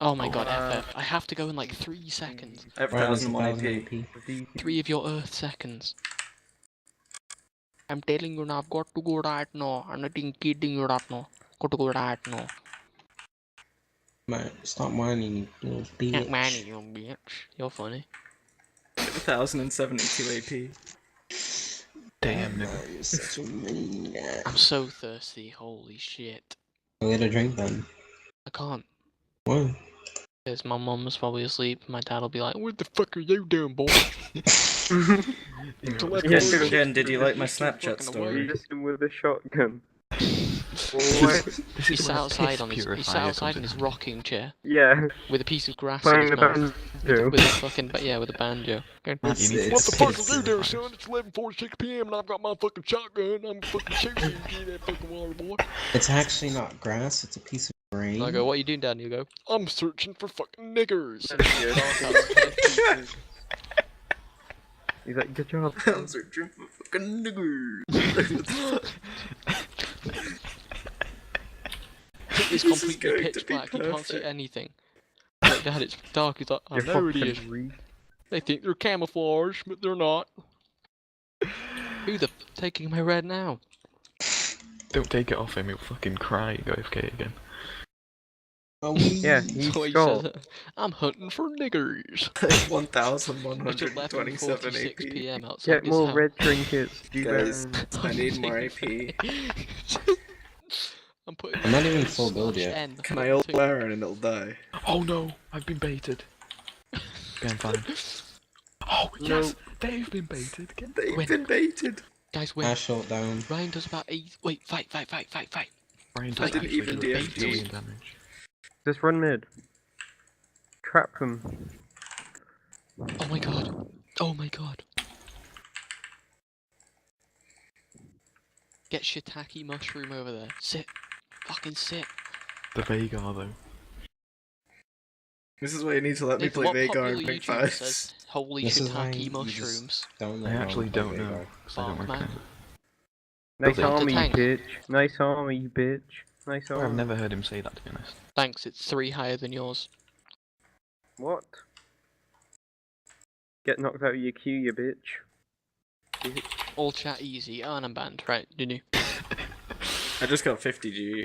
Oh my god, FF. I have to go in like 3 seconds. I have Ryan, it's 1001 1000 AP. AP. 3 of your Earth seconds. I'm telling you now, I've got to go right now. I'm not even kidding you right now. Got to go right now. Man, stop whining, you little bitch. Can't mind you, bitch. You're funny. 1072 AP. Damn, Man, nigga. you're such a mean guy. I'm so thirsty, holy shit. Go get a drink then. I can't. Why? Because my mum's probably asleep. My dad will be like, what the fuck are you doing, boy? Jen, did you like my Snapchat story? Just with a shotgun. He sat outside on his, he sat outside in his rocking chair Yeah. with a piece of grass Playing in the his mouth. banjo. With a fucking, with a banjo. Going, What the fuck are you doing, son? It's 11:46 p.m. and I've got my fucking shotgun. I'm fucking shooting you in that fucking water, boy. It's actually not grass, it's a piece of grain. And I go, what are you doing, Dad? And you go, I'm searching for fucking niggers. He's like, good job. I'm searching for fucking niggers. It's completely pitch black. You can't see anything. Like, Dad, it's dark. He's like, I know it is. They think they're camouflage, but they're not. Who the taking my red now? Don't take it off him, he'll fucking cry, go AFK again. Oh, Yeah, he's So he short. says, I'm hunting for niggers. 1127 11:46 AP. p.m. outside Get his more house. red trinkets. Guys, I need more AP. I'm not even full build yet. Can I ult Aaron and it'll die? Oh no, I've been baited. Okay, I'm fine. Oh No. yes, they've been baited. They've been baited. Guys, win. Ash ult down. Ryan does about 8. Wait, fight. Ryan I does didn't actually even do DFG. 8 million damage. Just run mid. Trap them. Oh my god. Oh my god. Get shiitake mushroom over there. Sit. Fucking sit. The Veigar though. This is why you need to let me Nick, play what Veigar popular and Pink YouTuber Fives. says, holy This is why shiitake you mushrooms. Don't I actually don't know, because I don't Oh, work man. out. Nice Does it? army, you Tank. bitch. Nice army, you bitch. Nice army. I've never heard him say that, to be honest. Thanks, it's 3 higher than yours. What? Get knocked out of your queue, you bitch. All chat easy, and I'm banned, right, didn't you? I just got 50 G.